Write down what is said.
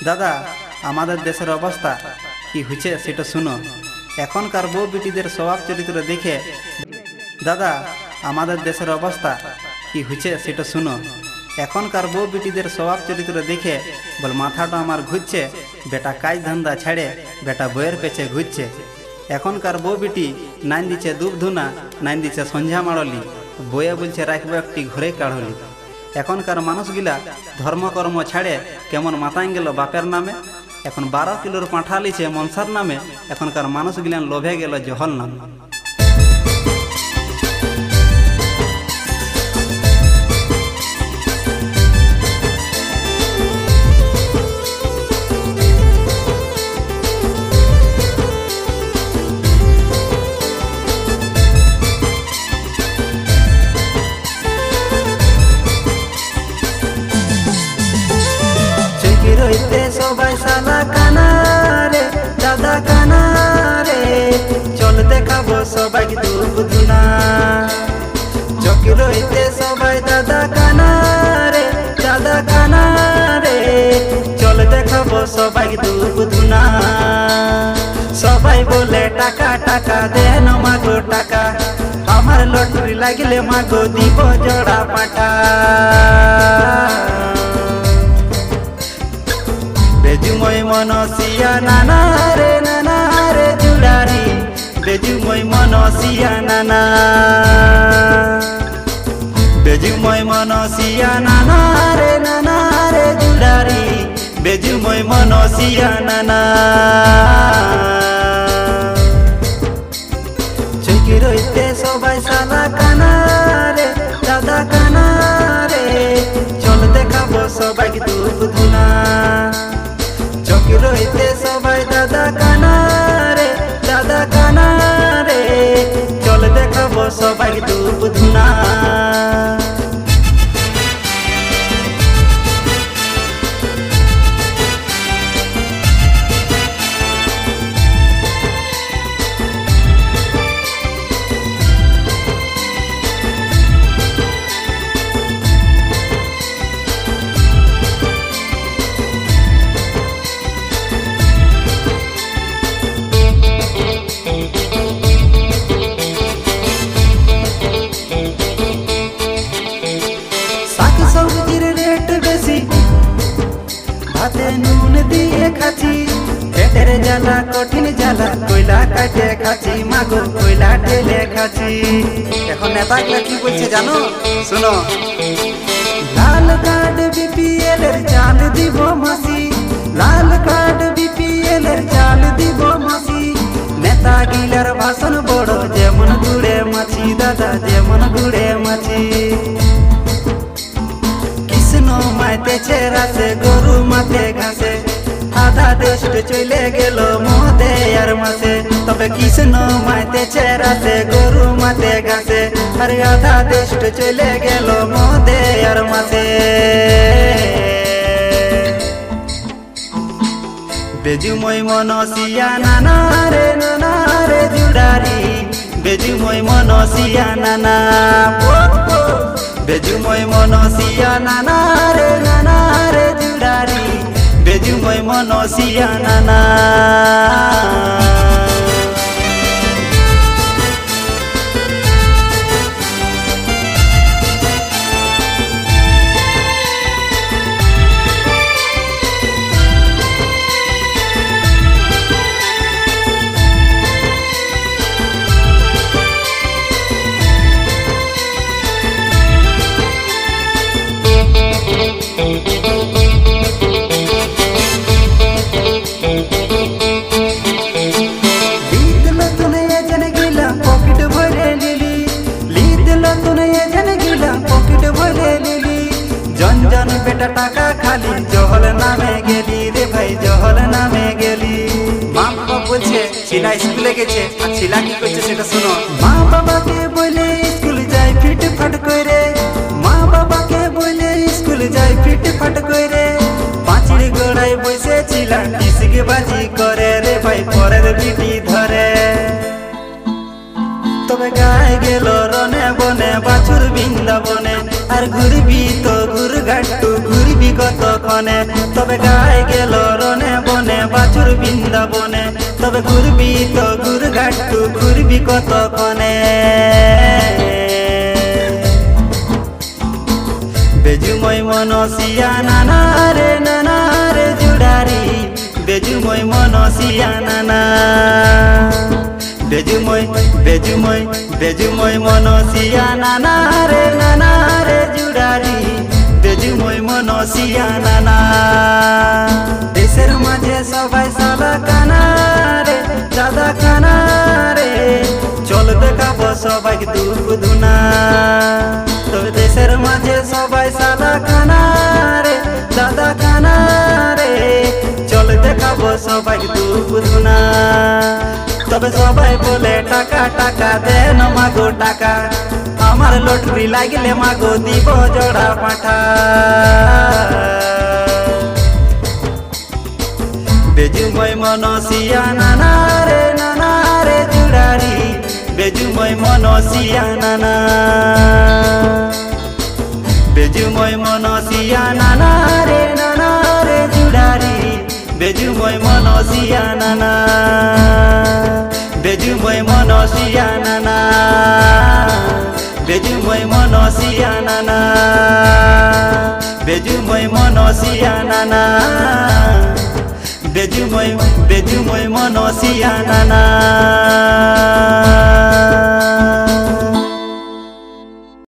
দাদা, আমাদের দেশের অবস্থা কি হচ্ছে সেটা শুনো। এখনকার বউ বিটিদের স্বভাব চরিত্র দেখে দাদা, আমাদের দেশের অবস্থা কি হচ্ছে সেটা শুনো। এখনকার বউ বিটিদের স্বভাব চরিত্র দেখে বল মাথাটা আমার ঘুরছে। বেটা কাজ ধান্দা ছেড়ে বেটা বইয়ের পেছে ঘুরছে। এখনকার বউ বিটি নাইন দিচ্ছে দুধ ধুনা, নাইন দিচ্ছে সন্ধ্যা মাড়লি, বইয়ে বলছে রাখবো একটি ঘরে কাঢ়লি। এখনকার মানুষগুলা ধর্মকর্ম ছাড়ে কেমন মাতাই গেল বাপের নামে। এখন 12 কিলোর পাঁঠা লিছে মনসার নামে। এখনকার মানুষগুলান লোভে গেল জহল নামে। সবাই সালা কানা রে দাদা কানা রে, চল দেখাবো সবাই দুধ ধুনা। চকি রইতে সবাই দাদা কানা রে দাদা কানা রে, চল দেখাবো সবাই দুধ ধুনা। সবাই বলে টাকা টাকা দেন মাগো টাকা, আমার লটারি লাগলে মাগো দিব জোড়া পাটা। বেজুময় মনসিয়া নানা রে জুড়ারি, বেজুময় মনসিয়া নানা, বেজুময় মনসিয়া নানা রে জুড়ারি, বেজুময় মনসিয়া নানা। চকি রইতে সবাই সালা কানা রে দাদা কানা রে, চল দেখাবো সবাই দুধ ধুনা। চকি রইতে সবাই দাদা কানা রে দাদা কানা রে, চল দেখাবো সবাই দুধ ধুনা। ভাতে নুন দিয়ে খাচ্ছি, পেটের জ্বালা কঠিন জ্বালা কয়লা কাটে খাচ্ছি মাগো কয়লা ঢেলে খাচ্ছি। এখন নেতাগুলা কি বলছে জানো, শুনো। লাল কার্ড বিপিএল এর চাল দিব মাসি, লাল কার্ড বিপিএল এর চাল দিব মাসি। নেতা গিলার ভাষণ বড় যেমন গুড়ে মাছি দাদা যেমন গুড়ে মাছি। মাইতেছে রাসে গরু মাঠে ঘাসে, আধা দেশ চলে গেল মদে আর মাসে। তবে কৃষ্ণ মাইতেছে রাসে গরু মাঠে ঘাসে, আরে আধা দেশ চলে গেল মদে আর মাসে। বেজুময় মনসিয়া নানা রে জুড়ারি, বেজুময় মনসিয়া নানা, বেজুময় মনসিয়া নানা রে জুড়ারি, বেজুময় মনসিয়া নানা। জন বেটা টাকা খালি জহল নামে গেলি রে ভাই জহল নামে গেলি। মা বাবা বলছে ছিলা স্কুলে গেছে, আর ছিলা কি করছে সেটা শুনো। মা বাবাকে বলে স্কুল যাই ফিট ফাট করে, মা বাবাকে বলে স্কুল যাই ফিট ফাট করে। পাঁচির গোড়ায় বসে ছিলা ডিসকে বাজি করে রে ভাই পরের বিটি ধরে। তবে গায়ে গেল রনে বনে বাছুর বৃন্দাবনে, আর ঘুরবি তো ঘুর ঘাটু ঘুরবি কতক্ষণে। তবে গায়ে গেল ঘুরবি কতক্ষণে বেজুময় মনসিয়া নানা রে জুড়ারি বেজুময় মনসিয়া নানা বেজুময় বেজুময় বেজুময় মনসিয়া নানা রে জুড়ারি বেজুময় মনসিয়া নানা দেশের মাঝে সবাই সাদা কানা রে দাদা কানা রে চল দেখাবো সবাইকে দুঃখ দুনা তবে দেশের মাঝে সবাই সাদা কানা রে দাদা কানা রে চল দেখাবো সবাইকে দুঃখ দুনা তবে সবাই বলে টাকা টাকা দেন মাগো টাকা আমার লটরি লাগলে মাগো দিব জোড়া পাঠা বেজুময় মনসিয়া নানা রে জুড়ারি বেজুময় মনসিয়া নানা বেজুময় মনসিয়া নানা রে জুড়ারি বেজুময় মনসিয়া নানা বেজুময় মনসিয়া নানা বেজুময় মনসিয়া নানা বেজুময় মনসিয়া নানা বেজুময় মনসিয়া নানা